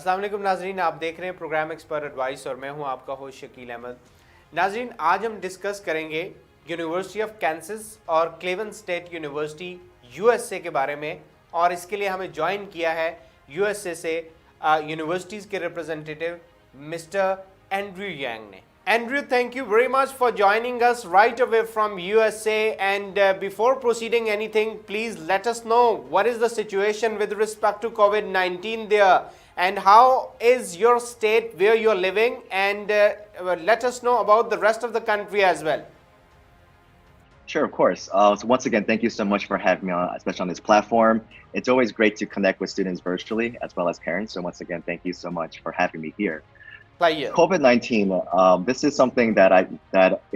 अस्सलाम वालेकुम नाजरीन, आप देख रहे हैं प्रोग्राम एक्सपर्ट एडवाइस और मैं हूं आपका होस्ट शकील अहमद। नाजरीन, आज हम डिस्कस करेंगे यूनिवर्सिटी ऑफ कैंसस और क्लेवेलैंड स्टेट यूनिवर्सिटी यूएसए के बारे में, और इसके लिए हमें ज्वाइन किया है यूएसए से यूनिवर्सिटीज़ के रिप्रेजेंटेटिव मिस्टर एंड्रयू यांग ने। Andrew, thank you very much for joining us right away from USA. And before proceeding anything, please let us know what is the situation with respect to COVID-19 there, and how is your state where you're living, and let us know about the rest of the country as well. Sure, of course. So once again, thank you so much for having me on, especially on this platform. It's always great to connect with students virtually as well as parents. So once again, thank you so much for having me here. COVID-19, this is something that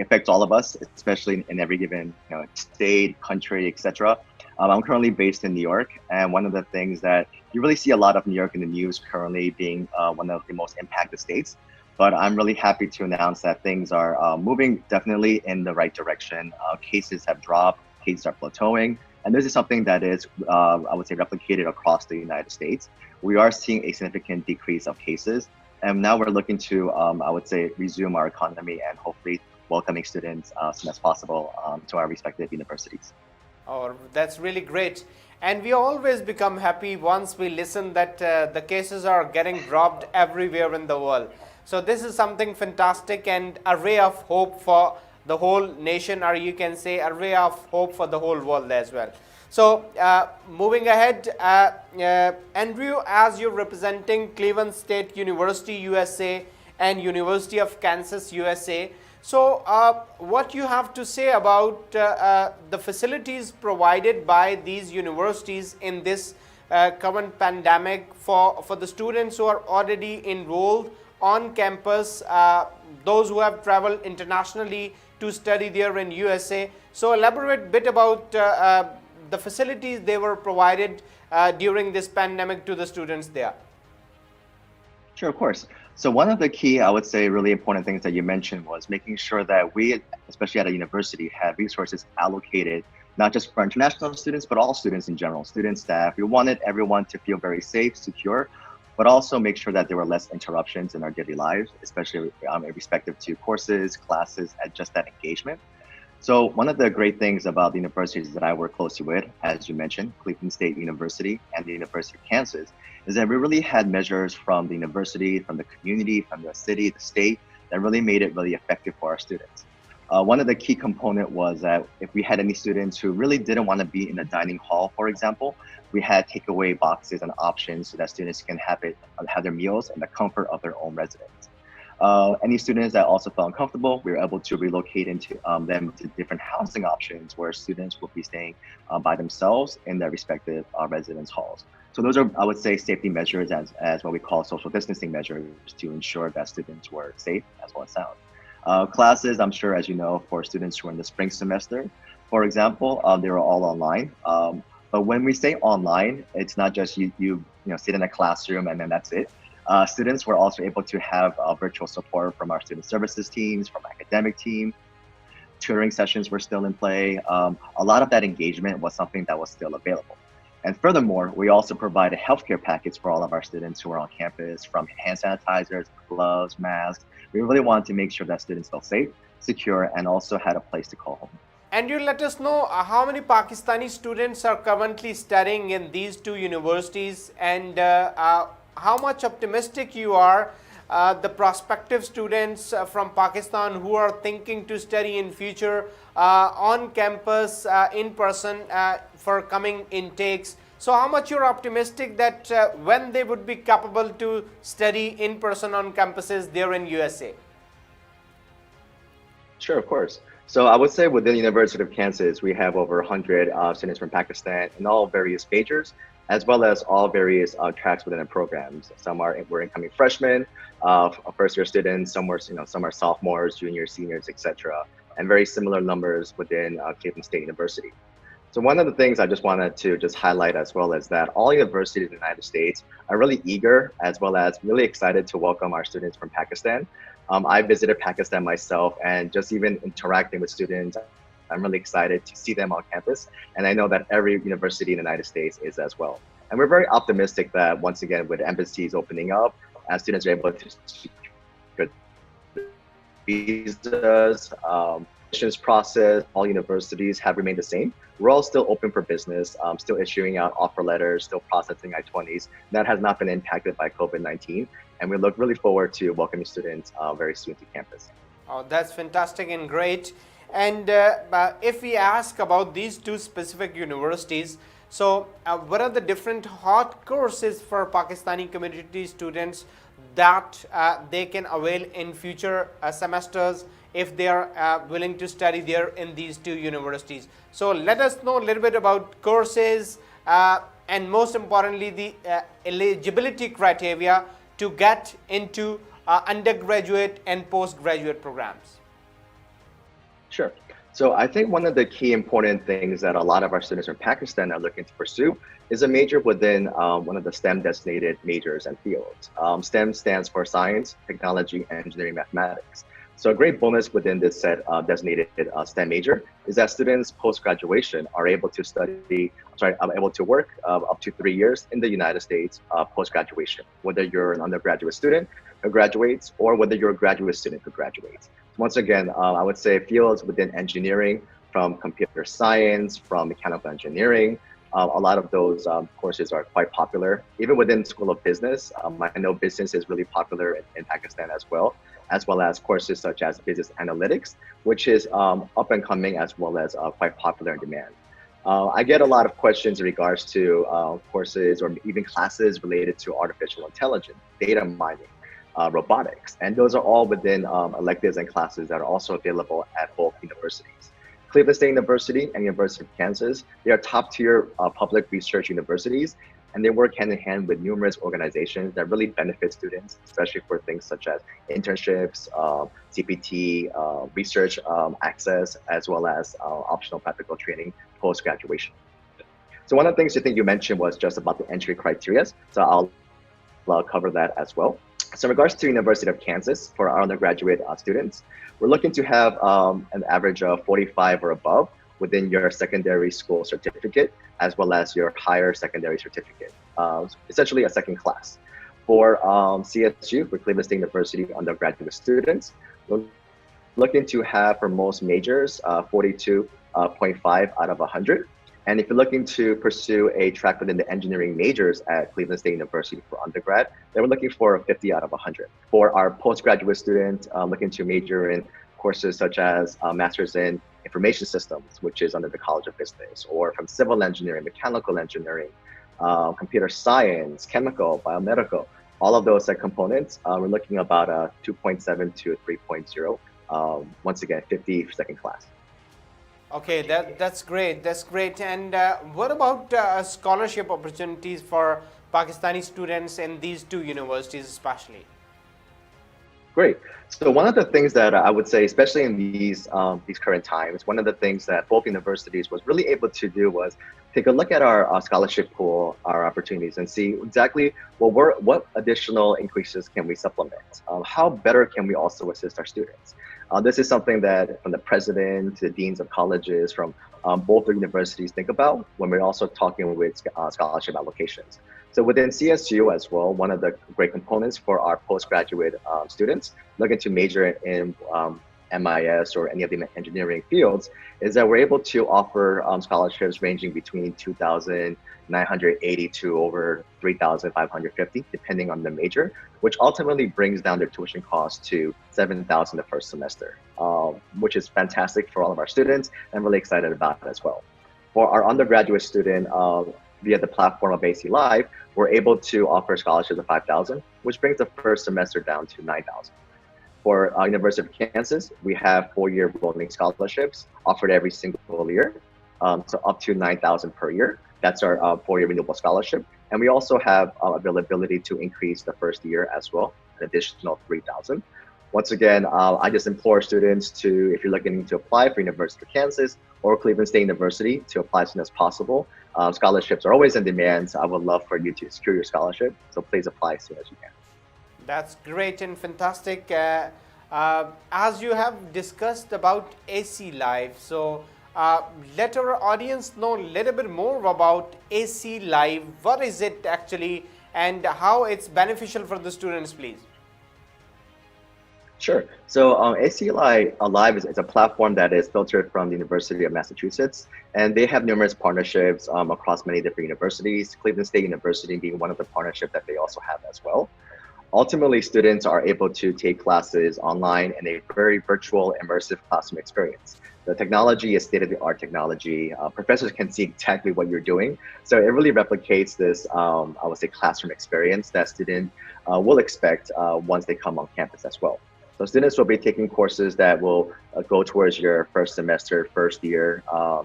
affects all of us, especially in every given state, country, etc. I'm currently based in New York, and one of the things that you really see a lot of New York in the news currently being one of the most impacted states. But I'm really happy to announce that things are moving definitely in the right direction. Cases have dropped, cases are plateauing, and this is something that is, I would say, replicated across the United States. We are seeing a significant decrease of cases. And now we're looking to, I would say, resume our economy and hopefully welcoming students as soon as possible to our respective universities. Oh, that's really great. And we always become happy once we listen that the cases are getting dropped everywhere in the world. So this is something fantastic and a ray of hope for the whole nation, or you can say a ray of hope for the whole world as well. So moving ahead, Andrew, as you're representing Cleveland State University USA and University of Kansas USA, so what you have to say about the facilities provided by these universities in this current pandemic for the students who are already enrolled on campus, those who have traveled internationally to study there in USA. So elaborate a bit about the facilities they were provided during this pandemic to the students there. Sure, of course. So one of the key, I would say, really important things that you mentioned was making sure that we, especially at a university, have resources allocated, not just for international students, but all students in general, students, staff. We wanted everyone to feel very safe, secure, but also make sure that there were less interruptions in our daily lives, especially respective to courses, classes, and just that engagement. So one of the great things about the universities that I work closely with, as you mentioned, Cleveland State University and the University of Kansas, is that we really had measures from the university, from the community, from the city, the state, that really made it really effective for our students. One of the key component was that if we had any students who really didn't want to be in the dining hall, for example, we had takeaway boxes and options so that students can have their meals in the comfort of their own residence. Any students that also felt uncomfortable, we were able to relocate them to different housing options where students will be staying by themselves in their respective residence halls. So those are, I would say, safety measures as what we call social distancing measures to ensure that students were safe as well as sound. Classes, I'm sure, as you know, for students who are in the spring semester, for example, they were all online. But when we say online, it's not just you sit in a classroom and then that's it. Students were also able to have virtual support from our student services teams, from academic team. Tutoring sessions were still in play. A lot of that engagement was something that was still available. And furthermore, we also provide a healthcare package for all of our students who are on campus, from hand sanitizers, gloves, masks. We really wanted to make sure that students felt safe, secure, and also had a place to call home. And you let us know how many Pakistani students are currently studying in these two universities, and how much optimistic you are, the prospective students from Pakistan who are thinking to study in future on campus, in person for coming intakes. So how much you're optimistic that when they would be capable to study in person on campuses there in USA? Sure, of course. So I would say within the University of Kansas, we have over 100 students from Pakistan in all various majors, as well as all various tracks within the programs. Some were incoming freshmen, first-year students. Some are sophomores, juniors, seniors, etc. And very similar numbers within Cleveland State University. So one of the things I just wanted to highlight as well is that all universities in the United States are really eager as well as really excited to welcome our students from Pakistan. I visited Pakistan myself, and just even interacting with students, I'm really excited to see them on campus. And I know that every university in the United States is as well. And we're very optimistic that once again, with embassies opening up, as students are able to secure visas, admissions process, all universities have remained the same. We're all still open for business, still issuing out offer letters, still processing I-20s. That has not been impacted by COVID-19. And we look really forward to welcoming students very soon to campus. Oh, that's fantastic and great. And if we ask about these two specific universities, so what are the different hot courses for Pakistani community students that they can avail in future semesters if they are willing to study there in these two universities? So let us know a little bit about courses and most importantly the eligibility criteria to get into undergraduate and postgraduate programs. Sure. So I think one of the key important things that a lot of our students from Pakistan are looking to pursue is a major within one of the STEM designated majors and fields. STEM stands for science, technology, engineering, mathematics. So a great bonus within this set designated STEM major is that students post-graduation are able to able to work up to 3 years in the United States post-graduation, whether you're an undergraduate student who graduates or whether you're a graduate student who graduates. Once again, I would say fields within engineering, from computer science, from mechanical engineering, a lot of those courses are quite popular. Even within School of Business, I know business is really popular in Pakistan as well as courses such as business analytics, which is up and coming as well as quite popular in demand. I get a lot of questions in regards to courses or even classes related to artificial intelligence, data mining, robotics, and those are all within electives and classes that are also available at both universities. Cleveland State University and University of Kansas, they are top tier public research universities, and they work hand in hand with numerous organizations that really benefit students, especially for things such as internships, CPT, research access, as well as optional practical training post-graduation. So one of the things I think you mentioned was just about the entry criteria, so I'll cover that as well. So in regards to University of Kansas, for our undergraduate students, we're looking to have an average of 45 or above within your secondary school certificate, as well as your higher secondary certificate, essentially a second class. For CSU, for Cleveland State University undergraduate students, we're looking to have for most majors 42.5 out of 100. And if you're looking to pursue a track within the engineering majors at Cleveland State University for undergrad, then we're looking for 50 out of 100. For our postgraduate students looking to major in courses such as Master's in Information Systems, which is under the College of Business, or from civil engineering, mechanical engineering, computer science, chemical, biomedical, all of those components, we're looking about a 2.7 to 3.0, once again, 50 second class. Okay, that's great. That's great. And what about scholarship opportunities for Pakistani students in these two universities especially? Great. So one of the things that I would say, especially in these current times, one of the things that both universities was really able to do was take a look at our scholarship pool, our opportunities, and see exactly what additional increases can we supplement? How better can we also assist our students? This is something that from the president to the deans of colleges from both the universities think about when we're also talking with scholarship allocations. So within CSU as well, one of the great components for our postgraduate students looking to major in MIS or any of the engineering fields is that we're able to offer scholarships ranging between 2,980 to over 3,550, depending on the major, which ultimately brings down their tuition cost to $7,000 the first semester, which is fantastic for all of our students and really excited about it as well. For our undergraduate student, via the platform of AC Live, we're able to offer scholarships of $5,000, which brings the first semester down to $9,000. For University of Kansas, we have 4-year rolling scholarships offered every single year, so up to $9,000 per year. That's our 4-year renewable scholarship. And we also have availability to increase the first year as well, an additional $3,000. Once again, I just implore students to, if you're looking to apply for University of Kansas or Cleveland State University, to apply as soon as possible. Scholarships are always in demand, so I would love for you to secure your scholarship. So please apply as soon as you can. That's great and fantastic. As you have discussed about AC Live, so let our audience know a little bit more about AC Live. What is it actually, and how it's beneficial for the students, please? Sure. So AC Live is a platform that is filtered from the University of Massachusetts, and they have numerous partnerships across many different universities, Cleveland State University being one of the partnerships that they also have as well. Ultimately, students are able to take classes online in a very virtual, immersive classroom experience. The technology is state-of-the-art technology. Professors can see exactly what you're doing. So it really replicates this, I would say, classroom experience that students will expect once they come on campus as well. So students will be taking courses that will go towards your first semester, first year,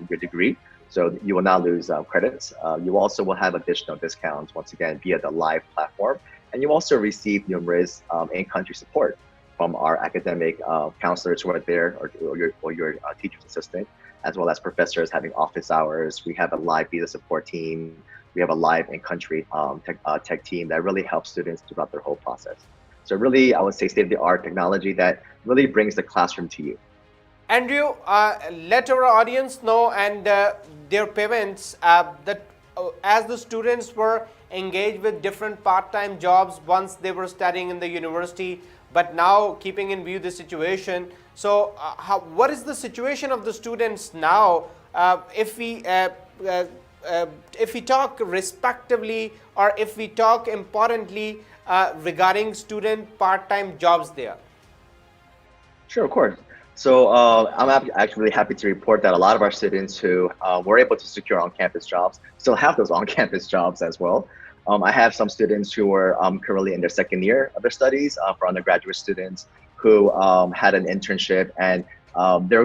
your degree. So you will not lose credits. You also will have additional discounts, once again, via the live platform. And you also receive numerous in-country support from our academic counselors who are there, or your teacher's assistant, as well as professors having office hours. We have a live visa support team. We have a live in-country tech team that really helps students throughout their whole process. So really, I would say state-of-the-art technology that really brings the classroom to you. Andrew, let our audience know and their parents that as the students were engaged with different part-time jobs once they were studying in the university, but now keeping in view the situation. So what is the situation of the students now if we talk respectively, or if we talk importantly regarding student part-time jobs there? Sure, of course. So I'm actually really happy to report that a lot of our students who were able to secure on-campus jobs still have those on-campus jobs as well. I have some students who are currently in their second year of their studies, for undergraduate students who had an internship, and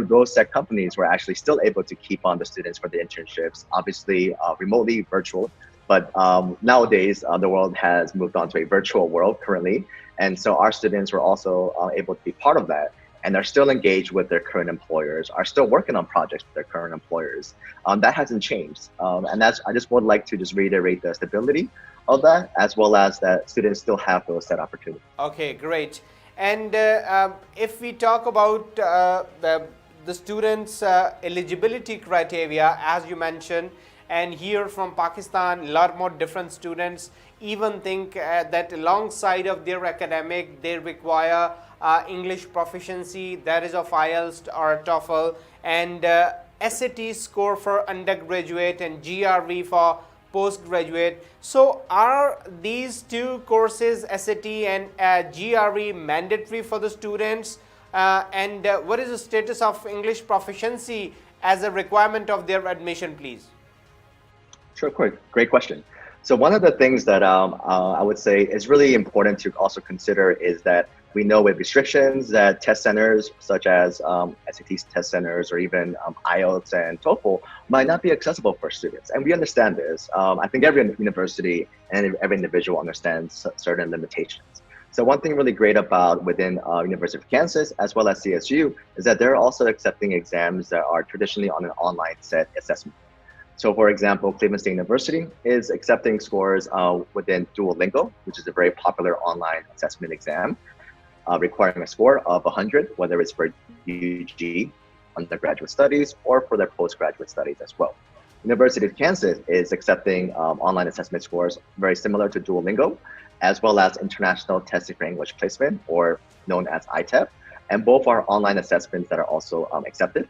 those tech companies were actually still able to keep on the students for the internships, obviously remotely, virtual. But nowadays, the world has moved on to a virtual world currently. And so our students were also able to be part of that. And they're still engaged with their current employers, are still working on projects with their current employers. That hasn't changed. And I just would like to just reiterate the stability of that, as well as that students still have those set opportunities. Okay, great. And if we talk about the students' eligibility criteria, as you mentioned, and here from Pakistan, a lot more different students even think that alongside of their academic, they require English proficiency, that is of IELTS or TOEFL, and SAT score for undergraduate and GRE for postgraduate. So are these two courses, SAT and GRE, mandatory for the students? And what is the status of English proficiency as a requirement of their admission, please? Sure, great question. So one of the things that I would say is really important to also consider is that we know with restrictions that test centers such as SAT test centers or even IELTS and TOEFL might not be accessible for students. And we understand this. I think every university and every individual understands certain limitations. So one thing really great about within University of Kansas as well as CSU is that they're also accepting exams that are traditionally on an online set assessment. So for example, Cleveland State University is accepting scores within Duolingo, which is a very popular online assessment exam, requiring a score of 100, whether it's for UG, undergraduate studies, or for their postgraduate studies as well. University of Kansas is accepting online assessment scores very similar to Duolingo, as well as International Testing for English Placement, or known as ITEP. And both are online assessments that are also accepted.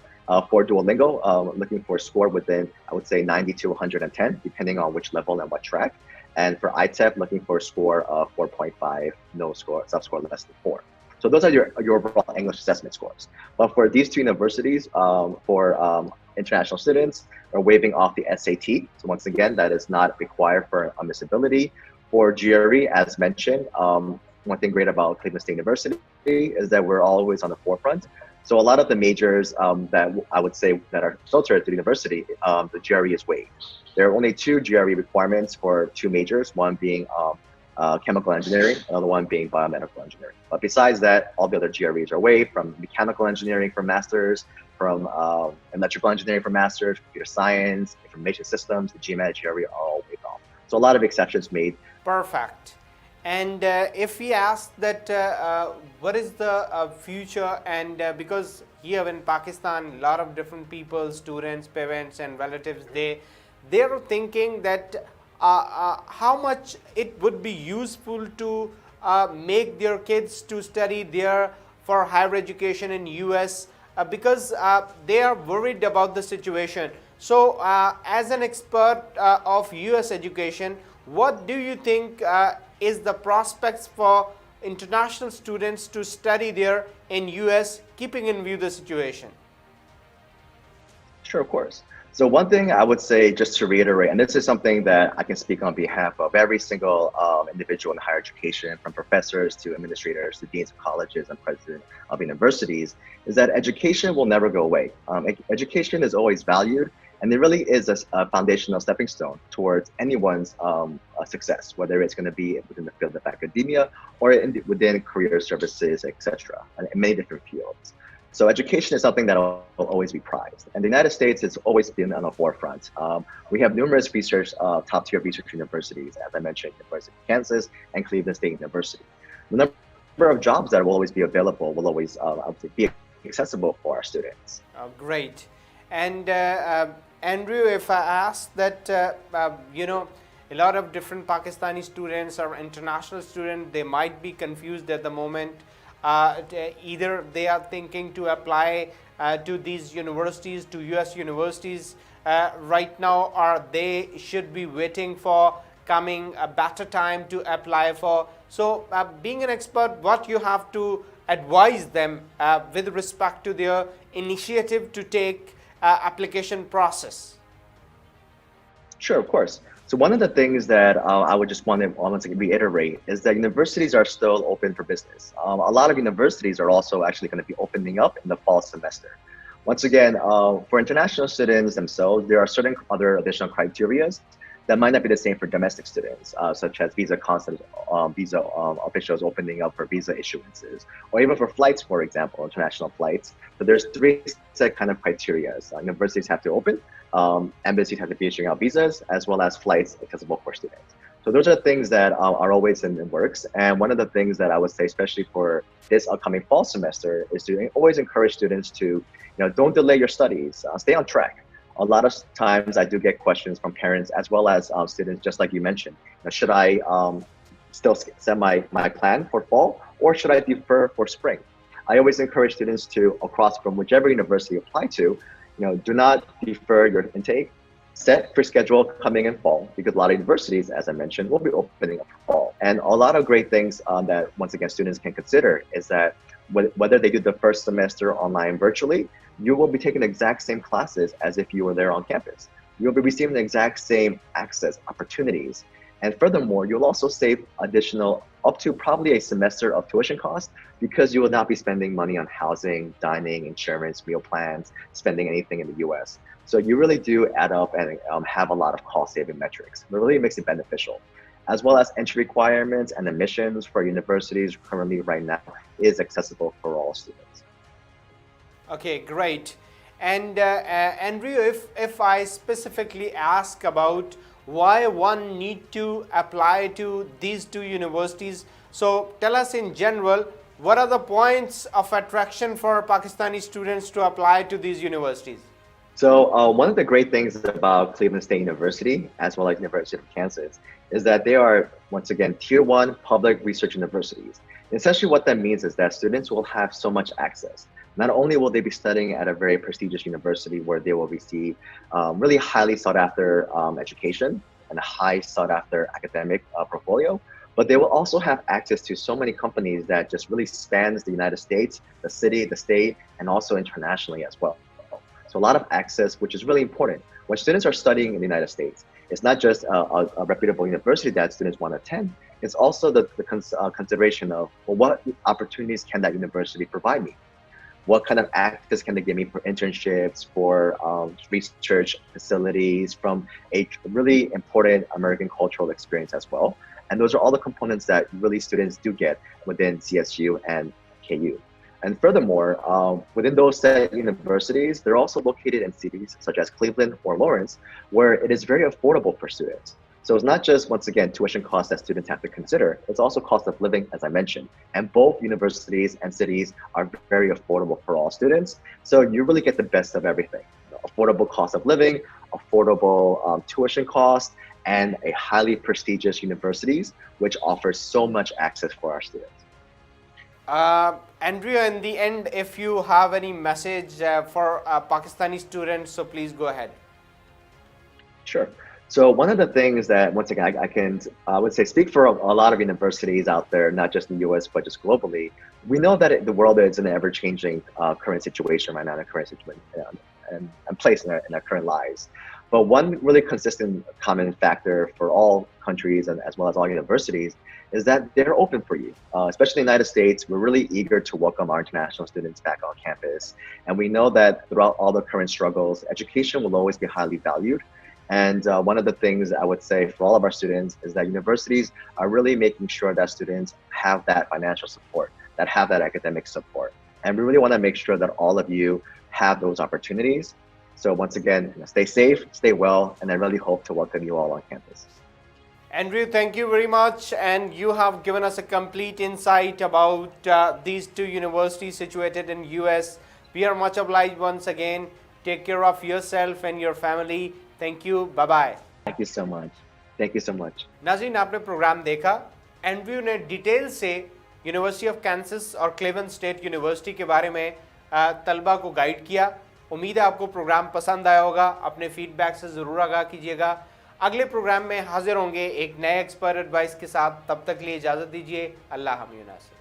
For Duolingo, looking for a score within, I would say, 90 to 110, depending on which level and what track. And for ITEP, looking for a score of 4.5, no score, sub-score less than 4. So those are your overall English assessment scores. But for these two universities, for international students, are waiving off the SAT. So once again, that is not required for admissibility. For GRE, as mentioned, one thing great about Cleveland State University is that we're always on the forefront. So a lot of the majors that I would say that are filtered to the university, the GRE is waived. There are only 2 GRE requirements for 2 majors, one being chemical engineering, another one being biomedical engineering. But besides that, all the other GREs are waived, from mechanical engineering for masters, from electrical engineering for masters, computer science, information systems, the GMAT, GRE are all waived off. So a lot of exceptions made. Perfect. And if we ask that what is the future, and because here in Pakistan, a lot of different people, students, parents and relatives, they are thinking that how much it would be useful to make their kids to study there for higher education in US, because they are worried about the situation. So as an expert of US education, what do you think is the prospects for international students to study there in US, keeping in view the situation? Sure, of course. So one thing I would say, just to reiterate, and this is something that I can speak on behalf of every single individual in higher education, from professors to administrators to deans of colleges and president of universities, is that education will never go away. Education is always valued, and it really is a foundational stepping stone towards anyone's success, whether it's going to be within the field of academia or within career services, etc., and in many different fields. So education is something that will always be prized. And the United States has always been on the forefront. We have numerous top-tier research universities, as I mentioned, University of Kansas and Cleveland State University. The number of jobs that will always be available will always be accessible for our students. Great. And Andrew, if I ask that, a lot of different Pakistani students or international students, they might be confused at the moment. Either they are thinking to apply to these universities, to US universities right now, or they should be waiting for coming a better time to apply for. So being an expert, what you have to advise them with respect to their initiative to take application process? Sure, of course. So one of the things that I would just want to once again reiterate is that universities are still open for business. A lot of universities are also actually going to be opening up in the fall semester. Once again, for international students themselves, there are certain other additional criteria that might not be the same for domestic students, such as visa officials opening up for visa issuances, or even for flights, for example, international flights. So there's three set kind of criteria. Universities have to open, embassies have to be issuing out visas, as well as flights accessible for students. So those are things that are always in the works. And one of the things that I would say, especially for this upcoming fall semester, is to always encourage students to, don't delay your studies, stay on track. A lot of times I do get questions from parents as well as students, just like you mentioned. Should I still set my plan for fall, or should I defer for spring? I always encourage students to, across from whichever university you apply to, do not defer your intake. Set for schedule coming in fall, because a lot of universities, as I mentioned, will be opening up for fall. And a lot of great things that, once again, students can consider is that whether they do the first semester online virtually, you will be taking the exact same classes as if you were there on campus. You'll be receiving the exact same access opportunities. And furthermore, you'll also save additional up to probably a semester of tuition costs, because you will not be spending money on housing, dining, insurance, meal plans, spending anything in the US. So you really do add up and have a lot of cost saving metrics. It really makes it beneficial. As well as entry requirements and admissions for universities currently right now is accessible for all students. Okay, great. And Andrew, if I specifically ask about why one need to apply to these two universities, so tell us in general, what are the points of attraction for Pakistani students to apply to these universities? So one of the great things about Cleveland State University, as well as University of Kansas, is that they are, once again, tier 1 public research universities. Essentially what that means is that students will have so much access. Not only will they be studying at a very prestigious university where they will receive really highly sought after education and a high sought after academic portfolio, but they will also have access to so many companies that just really spans the United States, the city, the state, and also internationally as well. So a lot of access, which is really important. When students are studying in the United States, it's not just a reputable university that students want to attend, it's also the consideration of, well, what opportunities can that university provide me? What kind of access can they give me for internships, for research facilities, from a really important American cultural experience as well. And those are all the components that really students do get within CSU and KU. And furthermore, within those set universities, they're also located in cities such as Cleveland or Lawrence, where it is very affordable for students. So it's not just, once again, tuition costs that students have to consider. It's also cost of living, as I mentioned. And both universities and cities are very affordable for all students. So you really get the best of everything. Affordable cost of living, affordable tuition costs, and a highly prestigious universities, which offers so much access for our students. Andrea, in the end, if you have any message for Pakistani students, so please go ahead. Sure. So one of the things that, once again, I would say speak for a lot of universities out there, not just in the US, but just globally. We know that the world is in an ever-changing current situation right now, in a current situation and place in our current lives. But one really consistent common factor for all countries and as well as all universities is that they're open for you. Especially in the United States, we're really eager to welcome our international students back on campus. And we know that throughout all the current struggles, education will always be highly valued. And one of the things I would say for all of our students is that universities are really making sure that students have that financial support, that have that academic support. And we really want to make sure that all of you have those opportunities. So once again, stay safe, stay well, and I really hope to welcome you all on campus. Andrew, thank you very much. And you have given us a complete insight about these two universities situated in US. We are much obliged once again. Take care of yourself and your family. Thank you. Bye-bye. Thank you so much. Thank you so much. नाज़रीन, आपने programme देखा. Andrew ने detail से university of Kansas और क्लेवेलैंड state university के बारे में तलबा को गाइड किया. उम्मीद है आपको प्रोग्राम पसंद आया होगा. अपने फीडबैक से ज़रूर आगाह कीजिएगा. अगले प्रोग्राम में हाजिर होंगे एक नए एक्सपर्ट एडवाइस के साथ. तब तक लिए इजाज़त दीजिए. अल्लाह हम यूनासिर.